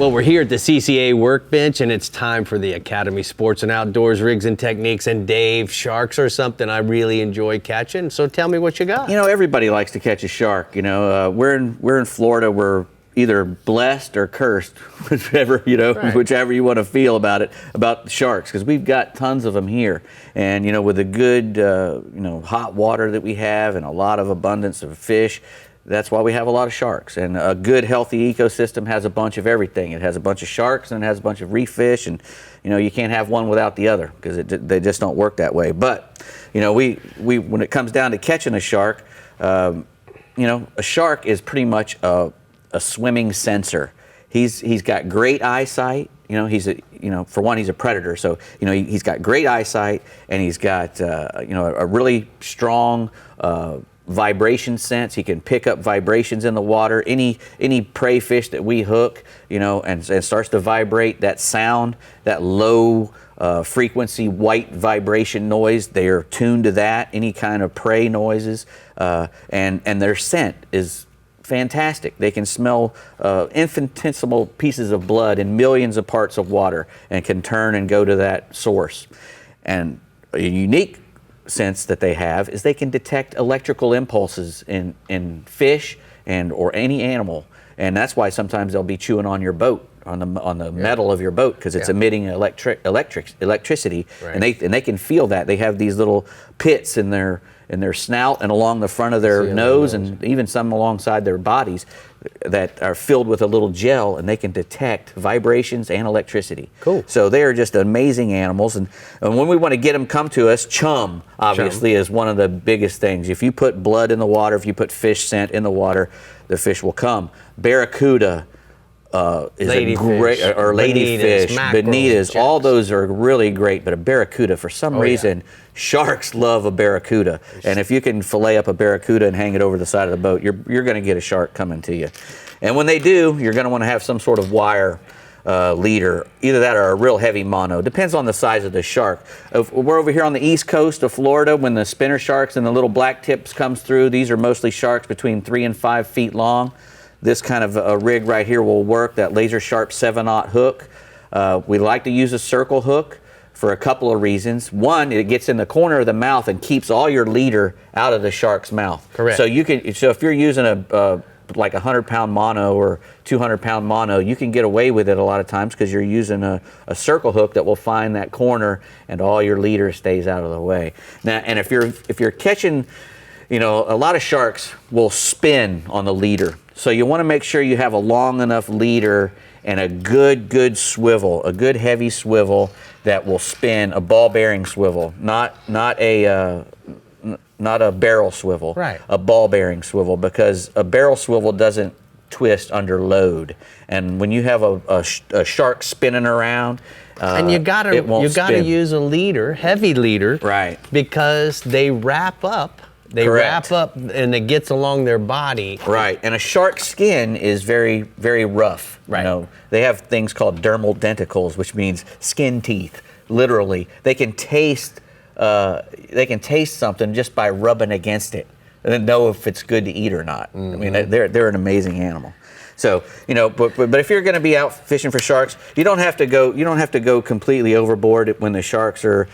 Well, we're here at the CCA workbench, and it's time for the Academy Sports and Outdoors Rigs and Techniques. And Dave, sharks are something I really enjoy catching. So tell me what you got. You know, everybody likes to catch a shark. You know, we're in Florida. We're either blessed or cursed, whichever whichever you want to feel about sharks, because we've got tons of them here. And with the good hot water that we have and a lot of abundance of fish, that's why we have a lot of sharks. And a good, healthy ecosystem has a bunch of everything. It has a bunch of sharks and it has a bunch of reef fish, and you can't have one without the other, because they just don't work that way. But we when it comes down to catching a shark, a shark is pretty much a swimming sensor. He's got great eyesight. For one, he's a predator, so he's got great eyesight, and he's got a really strong vibration sense. He can pick up vibrations in the water. Any prey fish that we hook, and starts to vibrate, that sound, that low frequency white vibration noise, they are tuned to that. Any kind of prey noises, and their scent is fantastic. They can smell infinitesimal pieces of blood in millions of parts of water and can turn and go to that source. And a unique sense that they have is they can detect electrical impulses in fish or any animal, and that's why sometimes they'll be chewing on your boat, on the metal of your boat, because it's emitting electricity, right. and they can feel that. They have these little pits in their snout and along the front of their nose, and even some alongside their bodies, that are filled with a little gel, and they can detect vibrations and electricity. Cool. So they are just amazing animals, and when we want to get them come to us, chum obviously is one of the biggest things. If you put blood in the water, if you put fish scent in the water, the fish will come. Barracuda is a great, or ladyfish, bonitas, all those are really great, but a barracuda, for some reason, sharks love a barracuda. And if you can fillet up a barracuda and hang it over the side of the boat, you're going to get a shark coming to you. And when they do, you're going to want to have some sort of wire leader, either that or a real heavy mono. Depends on the size of the shark. We're over here on the east coast of Florida. When the spinner sharks and the little black tips comes through, these are mostly sharks between 3 and 5 feet long. This kind of a rig right here will work, that laser sharp 7/0 hook. We like to use a circle hook for a couple of reasons. One, it gets in the corner of the mouth and keeps all your leader out of the shark's mouth. Correct. So if you're using like a 100-pound mono or 200-pound mono, you can get away with it a lot of times, because you're using a circle hook that will find that corner, and all your leader stays out of the way. Now, and if you're catching, a lot of sharks will spin on the leader. So you want to make sure you have a long enough leader and a good swivel, a good heavy swivel that will spin, a ball bearing swivel, not a barrel swivel, right? A ball bearing swivel, because a barrel swivel doesn't twist under load. And when you have a shark spinning around, and you gotta use a leader, heavy leader, right? Because they wrap up. They wrap up, and it gets along their body. Right, and a shark's skin is very, very rough. Right. They have things called dermal denticles, which means skin teeth. Literally, they can taste something just by rubbing against it, and then know if it's good to eat or not. Mm-hmm. I mean, they're an amazing animal. So but if you're going to be out fishing for sharks, you don't have to go completely overboard when the sharks are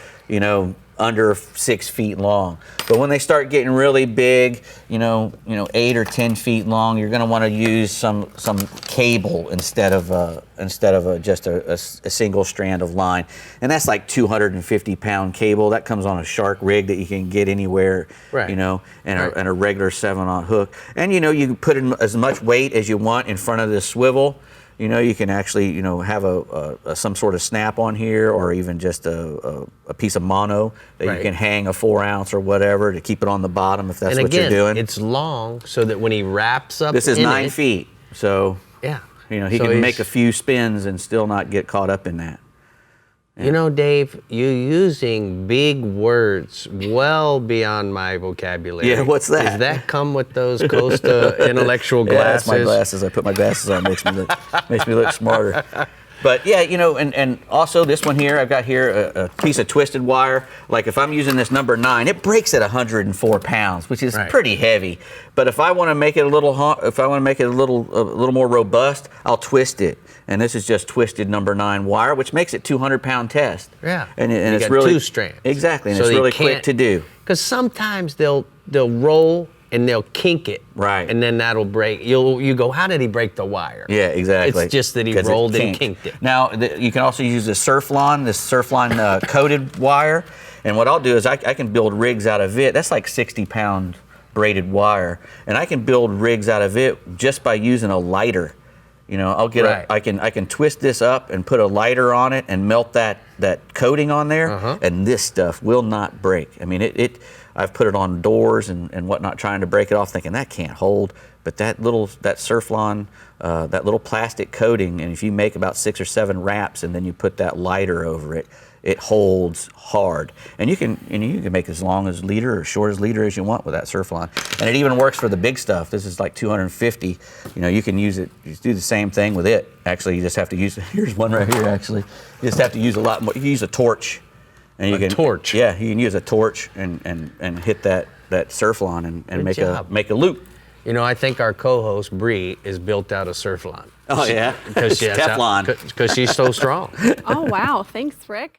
under 6 feet long. But when they start getting really big, 8 or 10 feet long, you're going to want to use some cable instead of just a single strand of line. And that's like 250-pound cable that comes on a shark rig that you can get anywhere, right. And a regular 7/0 hook. And you can put in as much weight as you want in front of this swivel. You can actually, have some sort of snap on here, or even just a piece of mono that you can hang a 4 ounce or whatever to keep it on the bottom, if that's what you're doing. It's long, so that when he wraps up, this is 9 feet, so he can make a few spins and still not get caught up in that. Dave, you're using big words well beyond my vocabulary. Yeah, what's that? Does that come with those Costa intellectual glasses? Yeah, that's my glasses. I put my glasses on. Makes me look smarter. But yeah, you know, and also this one here, I've got here a piece of twisted wire. Like if I'm using this number 9, it breaks at 104 pounds, which is pretty heavy. But if I want to make it a little little more robust, I'll twist it. And this is just twisted number 9 wire, which makes it 200-pound test. Yeah. And you it's got really 2 strands. Exactly, and so it's really quick to do. Because sometimes they'll roll and they'll kink it. Right. And then that'll break. You go, how did he break the wire? Yeah, exactly. It's just that he rolled and kinked it. Now, you can also use this Surfline coated wire. And what I'll do is I can build rigs out of it. That's like 60-pound braided wire. And I can build rigs out of it just by using a lighter. You know, I'll get I can twist this up and put a lighter on it and melt that coating on there, and this stuff will not break. I mean, I've put it on doors and whatnot, trying to break it off, thinking that can't hold. But that Surfline, that little plastic coating, and if you make about 6 or 7 wraps and then you put that lighter over it, it holds hard. And you can make as long as leader or short as leader as you want with that Surfline. And it even works for the big stuff. This is like 250. You know, you can use it, you do the same thing with it. Actually, you just have to use, here's one right here actually. You just have to use a lot more, you can use a torch. And you can, torch? Yeah, you can use a torch and hit that Surfline and make a loop. You know, I think our co-host Brie is built out of Surfline. Oh yeah, because Teflon. Because she's so strong. Oh wow, thanks, Rick.